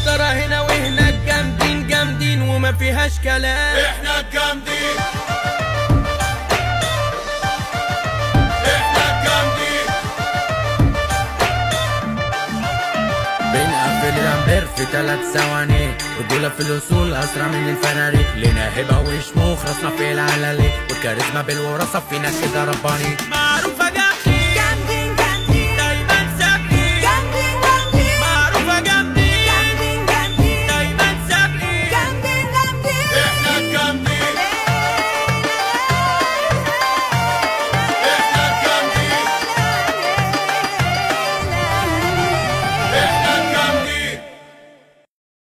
السيطرة هنا وهناك، جامدين جامدين وما فيهاش كلام. احنا الجامدين، بنقفل الامبير في 3 ثواني، رجولة في الوصول اسرع من الفراري، لنا هبة وشموخ راسنا في العلالي، والكاريزما بالوراثة فينا كده رباني.